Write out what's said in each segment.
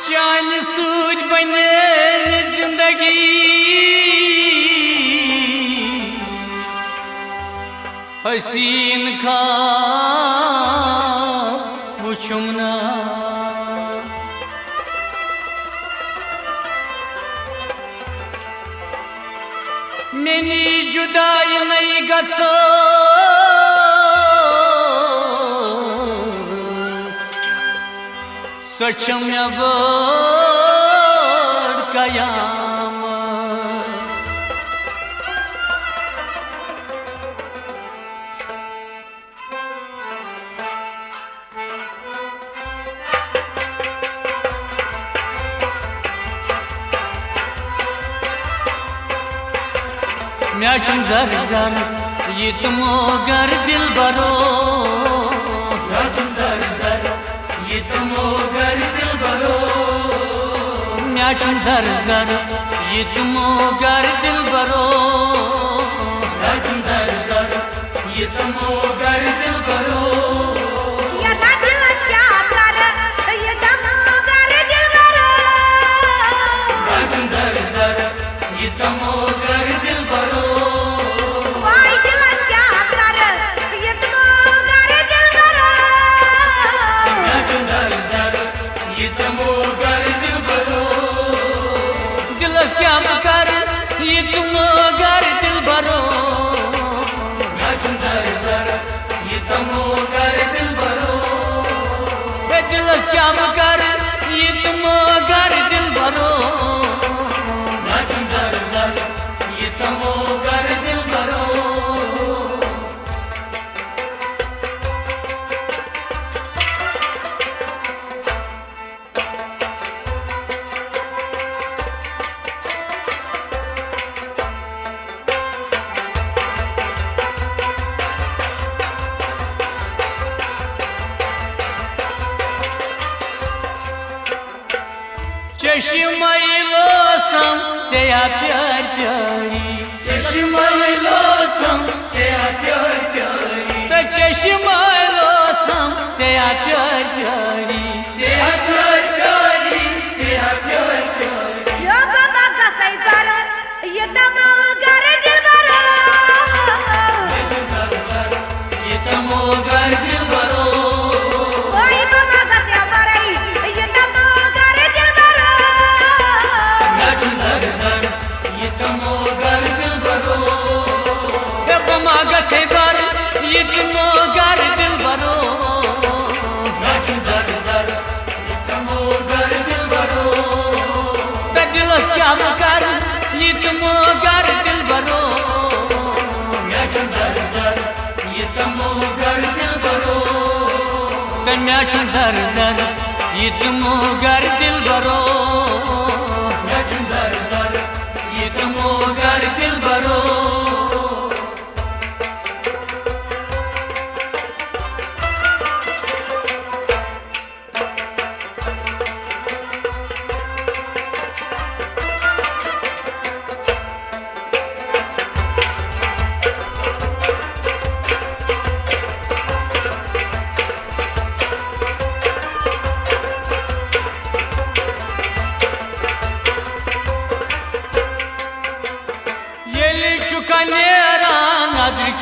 चान सूझ बने जिंदगी हसीन खा वुचुमना मेनी जुदाई नहीं गो सचम बड़ कयाम मैं चुन जर जर ये तुमो गर दिल बरो मैं चुन जर जर ये तुमो गर दिल बरो मैं चुन जर जर ये तुमो गर दिल बरो मैं चुन जर जर ये तुमो गर दिल बरो मैं चुन जर जर ये तुमो गर दिल बरो दिलस क्या कर ये तुम गर दिल बरो मैं चुन जर जर ये तुम गर दिल बरो दिलस क्या कर ये तुम गर दिल बरो मैं चुन जर जर ये तुम गर दिल बरो चश्मे लोसम चया प्यार प्यारी चश्मे लोसम चया प्यार प्यारी तो चश्मे लोसम चया प्यार प्यारी चया प्यार प्यारी चया प्यार प्यारी यो बाबा का सही कर ये तमो गर दिल बरो ये तमो गर दिल बरो ये तुमो गर दिल बरो मैं चुन जर जर ये तुमो गर दिल बरो दिलस क्या कर ये तुमो गर दिल बरो मैं चुन जर जर ये तुमो गर दिल बरो मैं चुन जर जर ये तुमो गर दिल बरो मैं चुन जर जर ये तुमो गर दिल बरो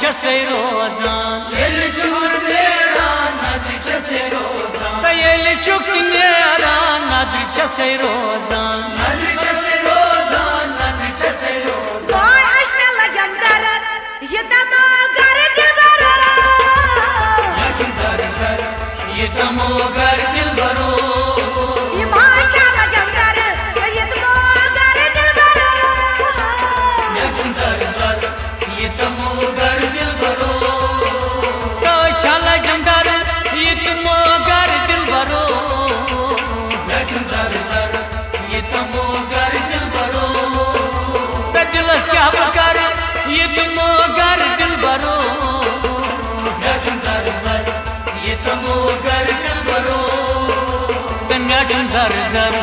चसे रोजान ये चुक नेरा नदी चसे रोजान तो ये चुक नेरा नदी चसे रोजान नदी चसे रोजान नदी चसे रोजान कोई अश्मे लजंदर ये तमो गर दिल बरो मैं चुन जर जर ये तमो गर दिल बरो ये भाषा लजंदर ये तमो गर दिल बरो मैं चुन जर जर ये तमो गर दिल बरो तो चल जंदर ये तमो गर दिल बरो मैं चुन जर जर ये तमो गर दिल बरो दिलस क्या कर ये तमो गर दिल बरो मैं चुन जर जर ये तमो गर दिल बरो मैं चुन जर जर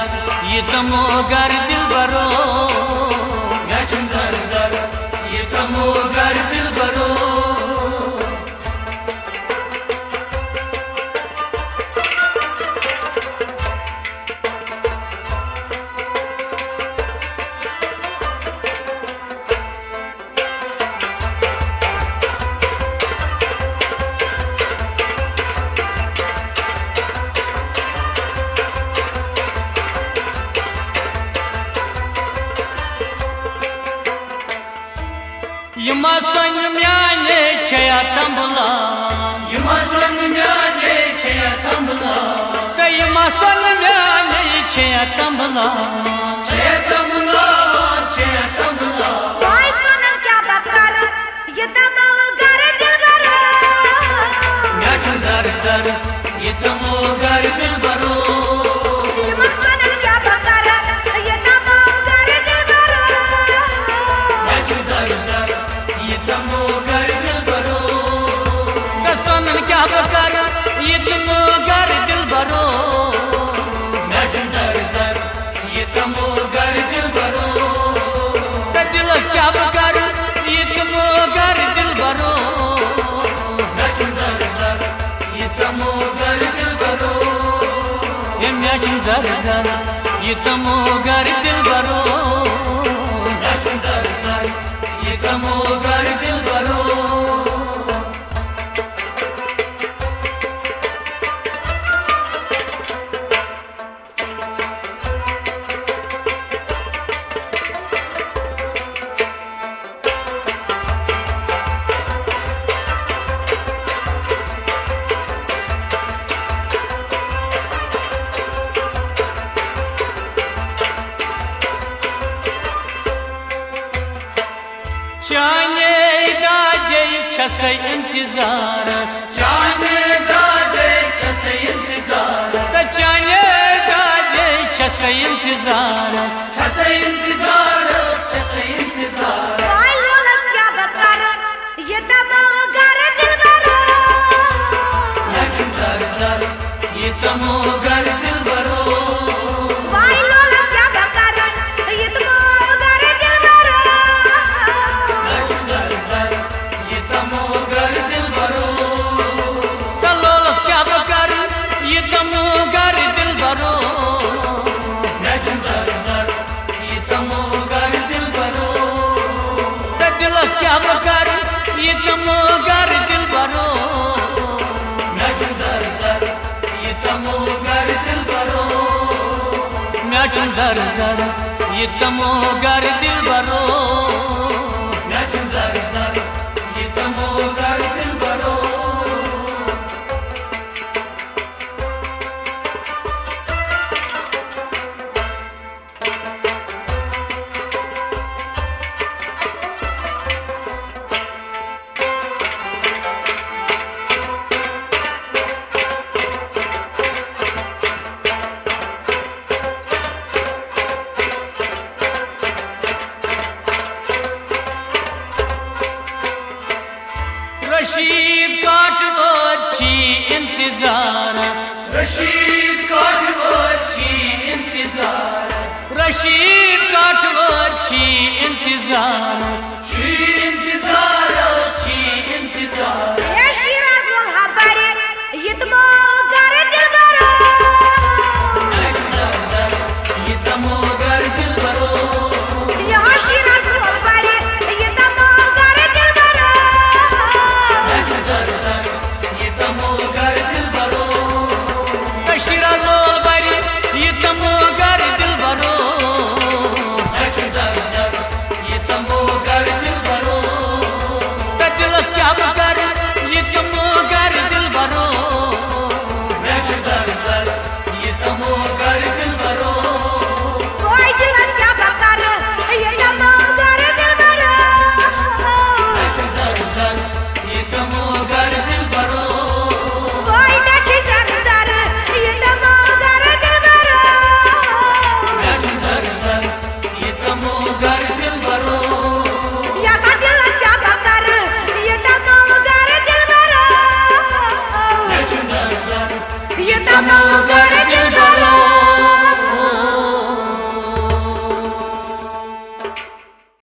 ये तमो गर दिल बरो मैं चुन जर जर ये तमो गर दिल बरो सन म्याने छया तंबला यमसन म्याने छया तंबला ते सन म्याने छया तंबला छया तंबला छया तंबला कोई सुनल क्या बकर ये तमो गर दिलबर मैं छुन जर जर ये तमो गर दिलबरो ये सुनल क्या बकर ये तमो गर दिलबर मैं छुन जर जर ये तमो गर दिलबरो कसनन क्या बकर ये तमो गर दिलबरो मैं छुन जर जर ये तमो गर दिलबरो दिलस क्या बकर ये तमो गर दिलबरो मैं छुन जर जर ये तमो गर दिलबरो मैं छुन जर जर ये तमो गर दिलबरो मैं छुन जर जर ये तमो गर दिलबरो चाने दाजे छसे इंतजारस जाने दादे छसे इंतजार चाने दाजे छसे इंतजारस छसे इंतजार छसे इंतजार कोई लोलस क्या बकर ये तमो गर दिलबर मैं छुन जर जर ये तमो गर दिलबरो कोई लोलस क्या बकर ये तमो गर दिलबर मैं छुन जर जर ये तमो गर दिलबरो तलोलस क्या बकर ये तमो गर दिलबरो मैं छुन जर जर ये तमो गर दिलबरो दिलस क्या बकर ये तमो गर दिलबरो मैं छुन जर जर ये तमो गर दिलबरो मैं छुन जर जर ये तमो गर दिलबरो मैं छुन जर जर ये तमो गर दिलबरो रशीद काटवर छी इंतजारस रशीद काटवर छी इंतजार रशीद काटवर छी इंतजारस छी